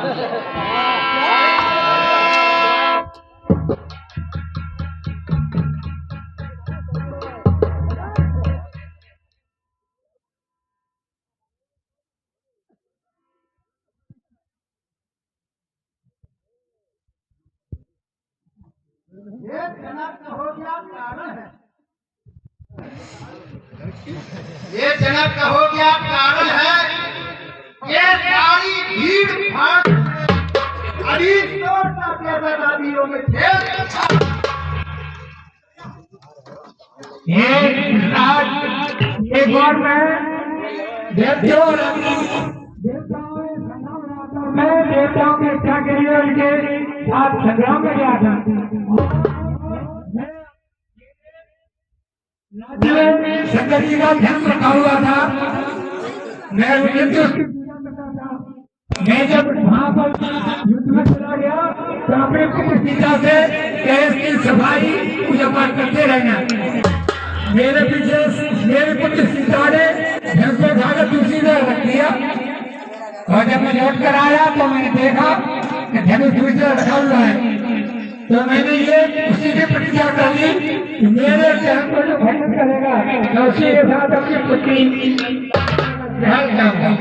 ये जनक का हो गया कारण है, ये जनक का हो गया कारण है। ये सारी भीड़ भाड़ अभी तोड़ता बेदादियों में एक बार मैं देवताओं की इच्छा के लिए उनके साथ संग्राम में गया था। शंकर जी का ध्यान रखा हुआ था। मैं जब वहां पर युद्ध में चला गया तो अपने पिता से कैस की सफाई पूजा पाठ करते रहना। मेरे पीछे मेरे पुत्र सीता ने धनुष को उठाकर दूसरी तरफ रख दिया और जब मैं लौट कर आया तो मैंने देखा कि धनुष दूसरी तरफ रखा हुआ है। तो मैंने ये उसी की प्रतिज्ञा कर ली कि मेरे चरण को जो भंग करेगा मैं उसी के साथ अपनी पुत्री ध्यान जाऊंगा।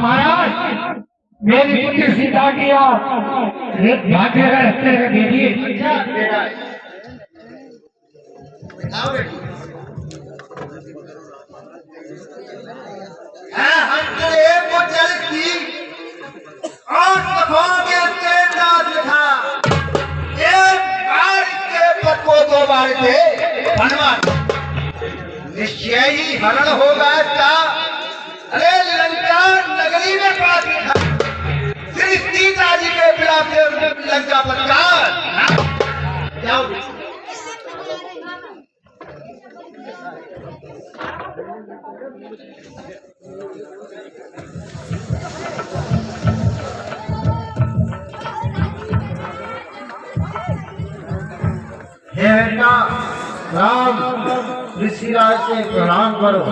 महाराज मेरी पुत्री सीता की भाग्य रहते हैं दीजिए। वो जल की और सफोगे के नाच था। एक बार के पद को दो बार थे हनुमान निश्चय ही हरण होगा इसका। अरे लंका नगरी में बात था, श्री सीता जी के खिलाफ लंका पर जाओ। हे बेटा राम ऋषिराज से प्रणाम करो।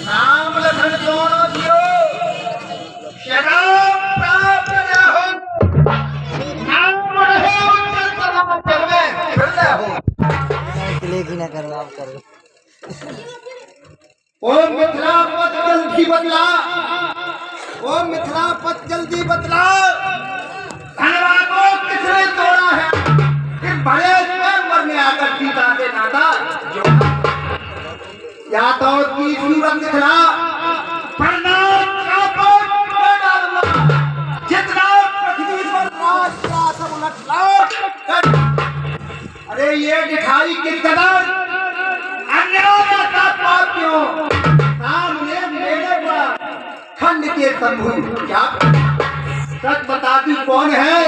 नाम लखन दोनों दियो शराब प्राप्त न हो। नाम रहे उच्चल समाचार में हृदय हो। लेकिन ना करना आप करो। ओम मिथिला पथ जल्दी बदला, ओम मिथिला पथ जल्दी बदला। धनवा को किसने तोड़ा है कि बड़े स्वयं में आकर सीता से नाता या तो की सूरत दिखला प्रणाम का डालना। जितना पृथ्वी पर राज का सब उलट। अरे ये दिखाई किस कदर अन्याय का पापियों सामने मेरे पर खंड के संभूत क्या। सच बताती कौन है,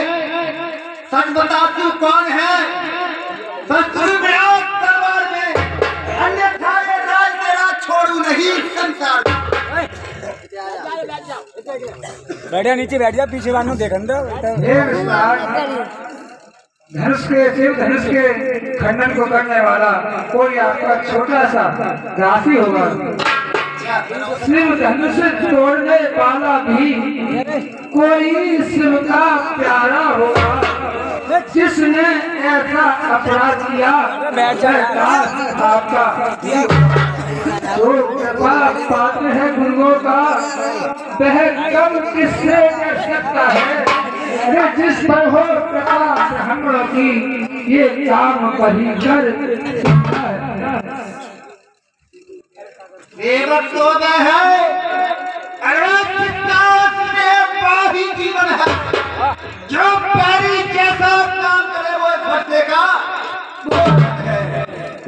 सच बताती कौन है। शत्रु विराट तलवार में अन्यथा ये राज तेरा छोड़ू नहीं संसार। बैठा नीचे बैठ जा, पीछे वालों देखन दो। धनुष के खंडन को करने वाला कोई आपका छोटा सा दासी होगा। शिव धनुष तोड़ने वाला भी कोई शिव का प्यारा होगा। जिसने ऐसा अपराध किया आपका जो कृपा पात्र है गुरुओं का वह कम किससे कर सकता है। जिस पर हो कृपा हम लोग की ये काम कहीं कर देवक तो है ही जीवन है। जो पैरी जैसा काम करे वो फटने का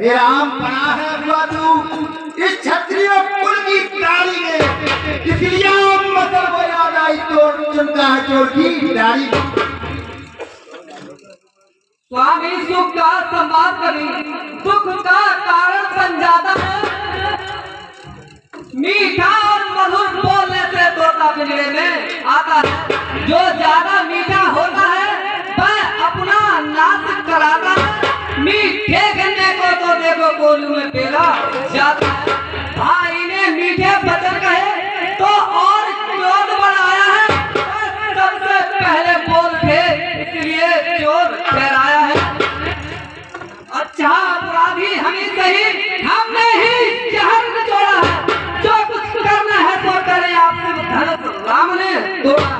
राम बना है हुआ तू इस क्षत्रिय कुल की दाढ़ी में। इसलिए मतलब वो याद आई चोर चुनता है चोर की दाढ़ी। स्वामी सुख का संवाद करी दुख का कारण बन जाता है। पिंजरे में आता है। जो ज्यादा मीठा होता है वह अपना नाश कराता है। मीठे गन्ने को तो देखो कोल्हू में पेला जाता है। भाई ने मीठे वचन कहे तो और क्रोध बढ़ाया है। सबसे पहले बोल थे इसलिए चोर ठहराया है। अच्छा अपराधी हमें सही, हमने ही जहर निचोड़ा है। जो कुछ करना है तो करे, आपसे धनुष राम ने तोड़ा।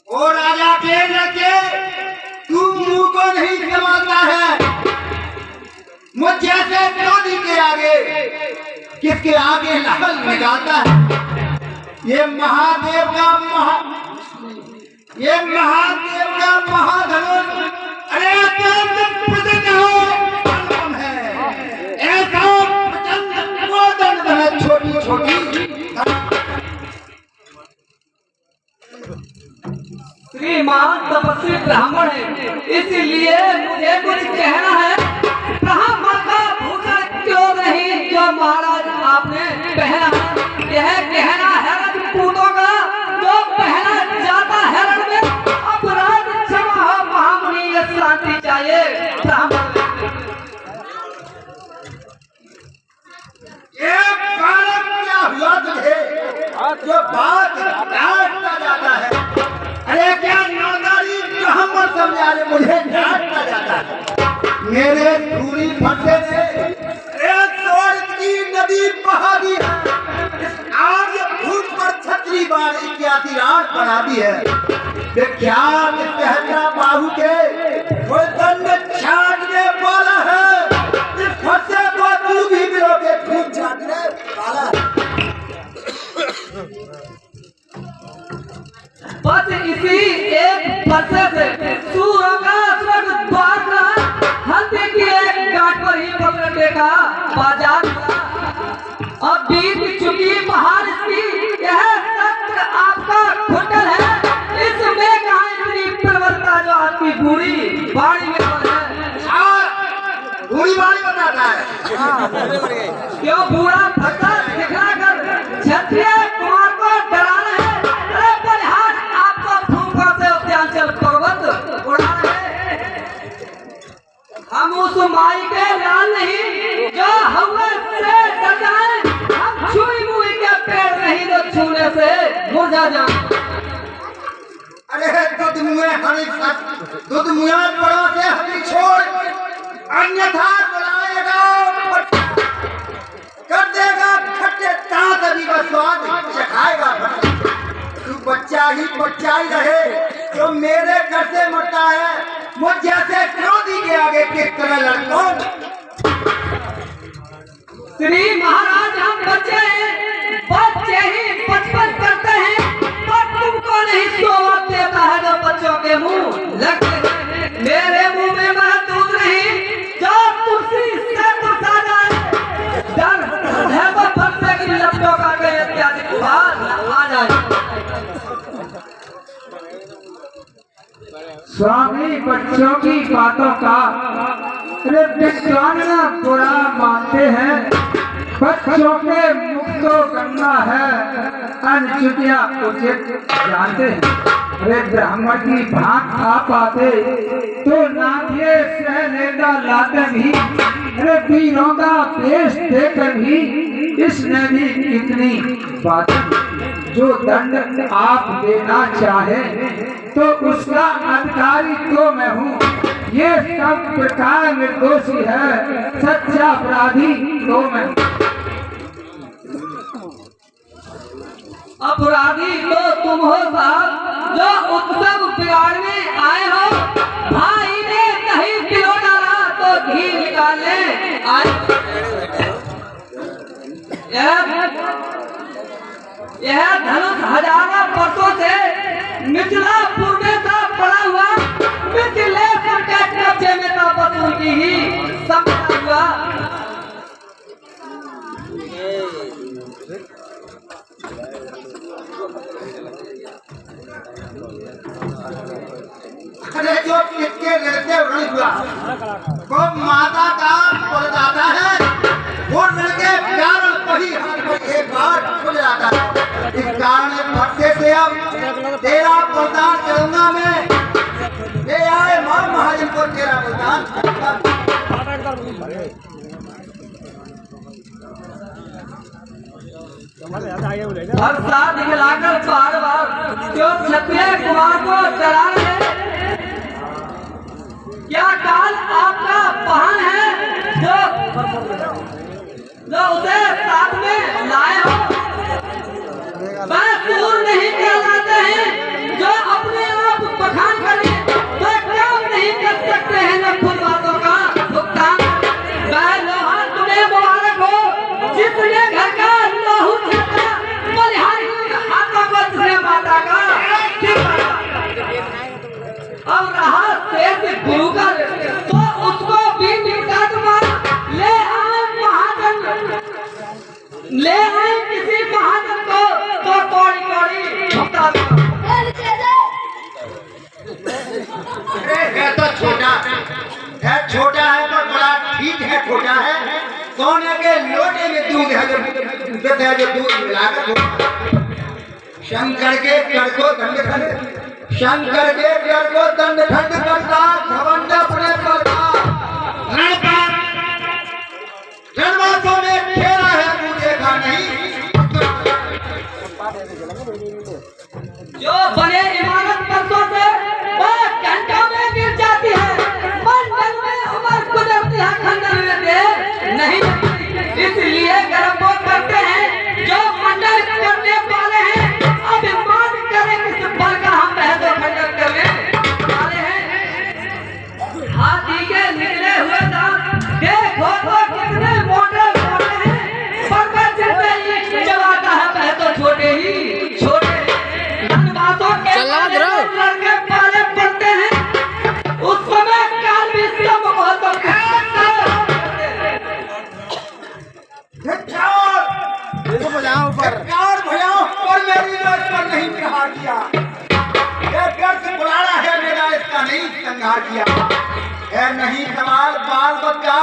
ओ राजा के लड़के, तू मुंह को नहीं संभालता है। मुझ जैसे विरोधी के आगे किसके आगे नकल निकालता है। ये महादेव का महाधनुष अरे प्रचंड है। ऐसा प्रचंड दंड है, छोटी छोटी। श्रीमान तपस्वी ब्राह्मण है, इसलिए मुझे कुछ कहना है। ब्राह्मण का भूषण क्यों नहीं जो महाराज आपने पहना है। यह कहना है राजपूतों का जो पहना जाता है रण में। अपराध क्षमा हो महामुनि, ये शांति चाहिए ब्राह्मण। एक बालक क्या हुआ तुझे जो बात डांटता जाता है। अरे क्या नौकरी ब्राह्मण समझा रहे, मुझे डांटता जाता है। मेरे पूरी फंसे ने स्वर्ग की नदी बहा दी है। आज भूत पर छतरी बार 81 रात बना दी है। विख्यात सहस्रा बाहु के वो दंड छाटने वाला है। इस फंसे को तू भी मिलोगे, खून छाटने वाला है। बस इसी एक फरसे से सूरों का स्वर्ग द्वार रहा। हल्दी की एक गांठ पर ही पकड़ने का बाजार था। अब बीत चुकी महान इसकी यह सत्र आपका घुटन है। इसमें कहाँ इतनी प्रवृत्ता जो आपकी बूढ़ी बाड़ी में है। बूढ़ी बाड़ी बताता है। क्यों बूढ़ा भक्ता दिखला कर क्षत्रिय कुमार को डराना है। अरे बलिहार आपको फूंकों से उत्यांचल पर्वत उड़ा रहे। हम उस माई के लाल नहीं जो हवा से डर जाए। हम छुई मुई के पेड़ नहीं जो छूने से मुरझा जाए। अरे दूध मुआ बड़ों से हमें छोड़, अन्यथा बुलाएगा कर देगा खट्टे दांत, अभी का स्वाद चखाएगा। तू बच्चा ही रहे तो मेरे घर से मरता है। मुझ जैसे विरोधी के आगे किस तरह लड़कों। श्री महाराज हम बच्चे हैं, बच्चे ही बचपन करते हैं। पर तुमको नहीं सोवा देता है जो बच्चों के मुंह लगते हैं। मेरे मुंह में वह दूध नहीं जो तुलसी से तुसा जाए। डर है वो फंसे की लपटों का गए इत्यादि बुखार आ जाए। स्वामी बच्चों की बातों का जानना बुरा मानते हैं। बच्चों के मुख तो करना है, अनुचितिया उचित जानते हैं। अरे ब्राह्मण की भात खा पाते तो नाथिए सह लेगा लाते भी। अरे वीरों का पेश देकर भी इसने भी कितनी बात। जो दंड आप देना चाहे तो उसका अधिकारी तो मैं हूँ। ये सब प्रकार निर्दोषी है, सच्चा अपराधी तो मैं। अपराधी तो तुम हो साहब जो उत्सव बिगाड़ने आए हो। भाई ने कहीं किलो डाला तो घी निकालने आए। यह धनुष हजारों वर्षों से मिथिलापुर में था पड़ा हुआ। मिथिलेश्वर के कब्जे में था, बस उनकी ही संपदा हुआ। अरे जो किसके रहते हुआ वो माता का परदाता है। फूट मिलके प्यार वही एक बार खुल जाता है। इस कारण भट्टे से अब तेरा बलिदान करूंगा मैं। ले आए मां महाजन को तेरा बलिदान। हर्षा दिखलाकर बार बार जो क्षत्रिय कुमार को चढ़ा रहे, क्या काल आपका वाहन है जो उसे साथ में लाए हो? वह सूर नहीं कहलाते हैं जो अपने आप बखान करें तो काम नहीं कर सकते हैं न खुद बातों का भुगतान। वह लोहा तुम्हें मुबारक हो जिसने घर का लहू छाता बलिहारी हाथों को जिसने माता का अब रहा शेष गुरु का तो उसको भी निपटा तुम्हारा। ले आए महाजन, ले आए किसी महाजन को तो कौड़ी कौड़ी भुगता दो। है तो छोटा है, छोटा है पर बड़ा ठीक है। छोटा है सोने के लोटे में दूध है जो दूध मिलाकर शंकर के कर को दंड खंड, शंकर के कर को दंड खंड करता घमंड अपने पर जन्मांतों में खेला है तू देखा नहीं। जो बने इमारत परसों से वह घंटों में गिर जाती है, मंडल में उम्र गुजरती है, खंडर में देर नहीं। इसलिए गर्व वो करते हैं जो मंडल करने वाले हैं। अभिमान करें किस बल का हम पहले खंडर करने वाले हैं। हाथी के निकले हुए दांत देखो तो कितने मोटे मोटे हैं, पर जिससे चलाता है वह तो छोटे ही छोटे। लड़के पाले पड़ते हैं उस समय काल भी सब बहुत मेरी पर नहीं प्रहार किया। बुलाना है मेरा इसका नहीं संहार किया है। नहीं सवाल बाल बच्चा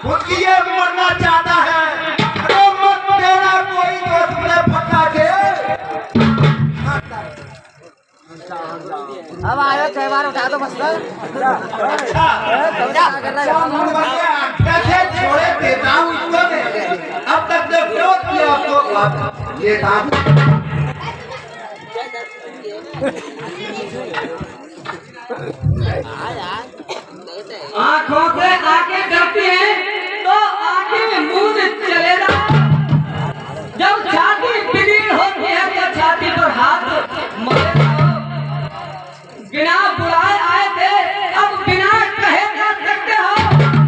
खुद की ये मरना चाहता है। अरे मत देना कोई तो तुमने फटा के अब आयो त्योहार उठा दो मस्त। छोड़े देता हूँ इसको मैं। अब तक जो विरोध किया आपको ये था। आंखों से आंखें डरती हैं तो आंखें में मुंह से चलेगा। जब छाती बिगड़ होती है तो छाती पर हाथ मारेगा। बिना बुलाए आए थे अब बिना कहे जा सकते हो।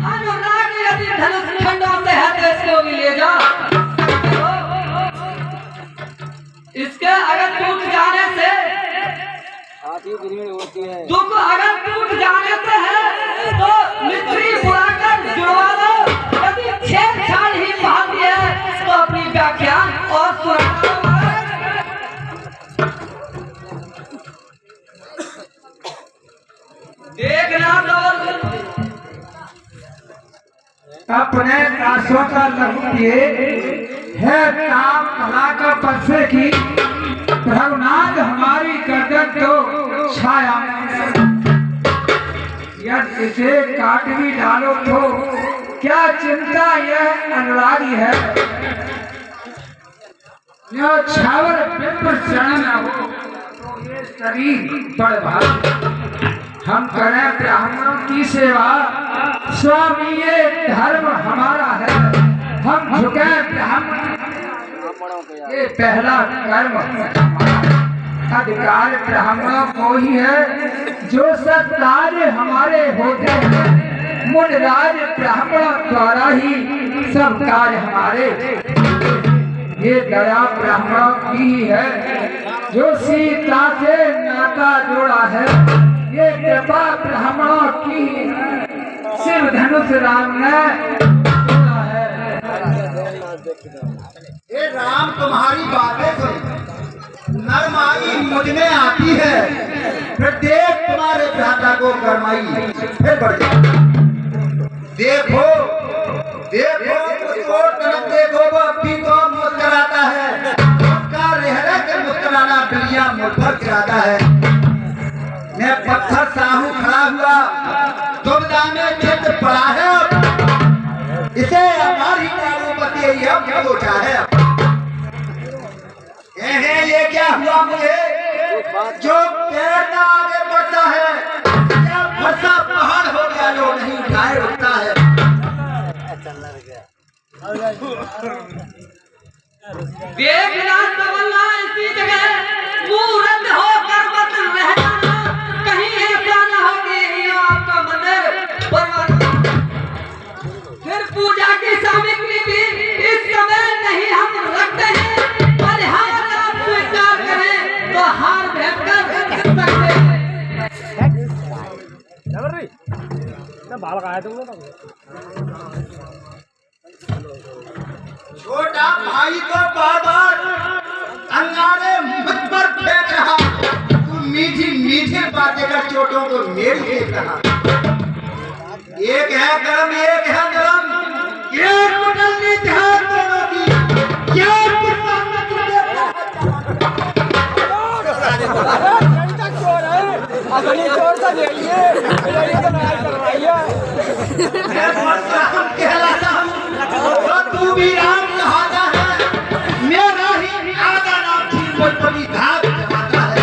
अनुराग यदि धनुष खंडों से है तो इसको भी ले जा सकते हो। इसके अगर टूट जाने से दुख अगर टूट जाने से है तो मिस्त्री बुलाकर जुड़वा दो। यदि छेड़छाड़ ही भाती है तो अपनी व्याख्यान और सुना। देखना तो अपने दासों का लहू पिए है काम भला का परसे की रघुनाथ हमारी गर्दन तो छाया यदि इसे काट भी डालो तो क्या चिंता यह अनुरागी है। यह छावर पर चढ़ना हो तो ये शरीर बड़ भारी। हम करें ब्राह्मणों की सेवा स्वामी ये धर्म हमारा है। हम झुके ब्राह्मण ये पहला कर्म अधिकार ब्राह्मणों को ही है जो सब कार्य हमारे होते हैं। मुनराज ब्राह्मणों द्वारा ही सब कार्य हमारे। ये दया ब्राह्मणों की ही है जो सीता से नाता जोड़ा है। ये कृपा ब्राह्मणों की शिव धनुष राम ने जोड़ा है। ये राम तुम्हारी बातें सुन नरमाई मुझ में आती है। फिर देख तुम्हारे भ्राता को गरमाई फिर बढ़ जाए। देखो देखो मुझको मुझ पर गिराता है। मैं पत्थर साहू खड़ा हुआ दुविधा में चित्त पड़ा है। इसे हमारी कारोपति यह सोचा है। ये क्या हुआ मुझे जो तैरना आगे बढ़ता है, या फंसा पहाड़ हो गया जो नहीं उठाए उठता है। देखना तमन्ना इसी जगह मूर्त होकर मत रहना, कहीं ऐसा न हो कि आपका मंदिर बर्बाद। फिर पूजा की सामग्री भी इस समय नहीं हम रखते हैं, पर हार आप स्वीकार करें तो हार भेंट कर सकते हैं। छोटा भाई को बार बार अंगारे मुझ पर फेंक रहा। तू मीठी मीठी बातें कर चोटों को मेरी फेंक रहा। एक है गरम एक है गरम, एक कुटलनी ध्यान दोनों की, क्या अपनी चोर से ले लिए कहलाता हूँ तो तू भी राम कहता है। मेरा ही आधा नाम थी बड़ी धाक जमाता है।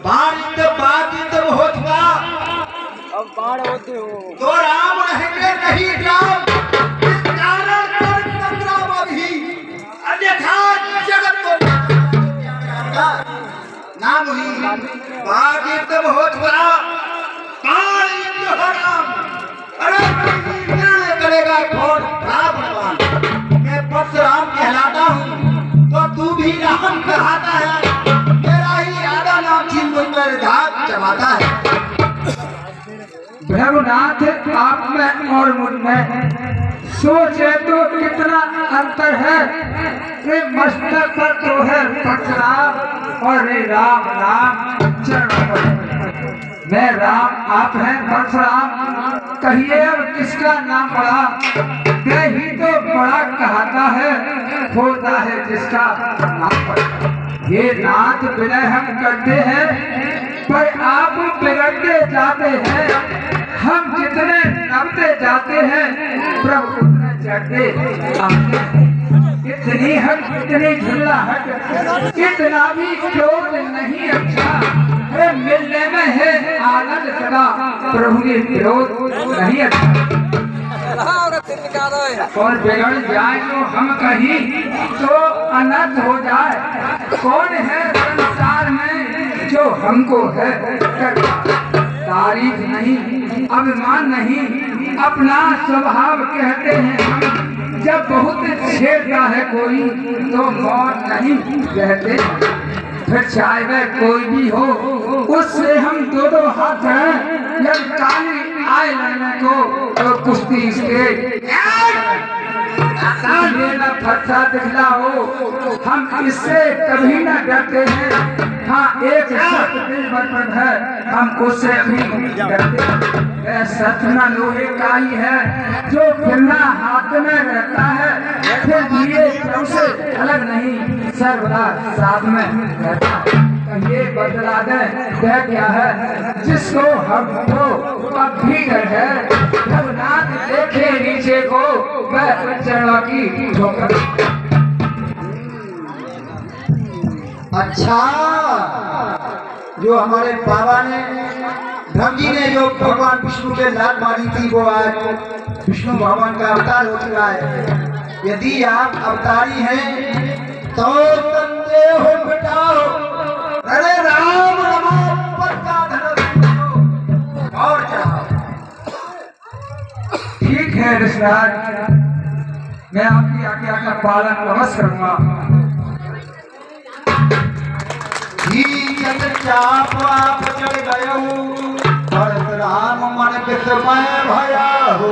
बारिश बारिश हो चुका अब बाढ़ होते हो तो राम रहेंगे नहीं राम। इस कारण कर संग्राम अभी अन्यथा जगत को नाम हुई। बारिश हो चुका बारिश हो राम। अरे करेगा कौन राम भगवान। मैं परशुराम कहलाता हूँ तो तू भी राम कहलाता है। मेरा ही आधा नाम छीन मुझ पर धाक जमाता है। भ्रमनाथ आप में और मुझ में सोचे तो कितना अंतर है। ये मस्तक पर तो है परशुराम और ये राम राम चरणों पर। मैं राम आप हैं परशुराम, कहिए अब किसका नाम बड़ा। मैं ही तो बड़ा कहता है, होता है जिसका नाम बड़ा। ये नाथ विनय हम करते हैं पर आप बिगड़ते जाते हैं। हम जितने नमते जाते हैं प्रभु उतने चढ़ते आते हैं। इतनी हट इतनी झुल्लाहट इतना भी क्रोध नहीं अच्छा। अरे मिलने में है आनंद सदा, प्रभु ने विरोध नहीं अच्छा। और बिगड़ जाए तो हम कहीं तो अनर्थ हो जाए। कौन है संसार में जो हमको है तारीफ नहीं अभिमान नहीं अपना स्वभाव कहते हैं हम। जब बहुत छेड़ता है कोई तो मौत नहीं कहते। फिर चाहे वह कोई भी हो उससे हम दो हाथ हैं। जब काली आए लड़ने को तो कुश्ती इसके फरसा दिखला हो, हम इससे कभी न डरते हैं। हाँ एक शर्त दिल पर है, हम उससे भी डरते हैं। सतना लोहे का ही है जो फिरना हाथ में रहता है। फिर ये उसे अलग नहीं सर्वदा साथ में रहता है। ये बदला दे क्या है जिसको हमको अब भी डर है। जब नाथ देखे नीचे को वह चढ़ा की ठोकर। अच्छा जो हमारे बाबा ने धर्म जी ने जो भगवान विष्णु पे लात मारी थी वो आज विष्णु भगवान का अवतार हो चुका है। यदि आप अवतारी हैं तो संदेह मिटाओ। अरे राम नमो पर का धनुष और चढ़ाओ। ठीक है ऋषिराज, मैं आपकी आज्ञा का पालन अवश्य करूंगा। चाप आप चढ़ गए परशुराम मन विस्मय भया हो।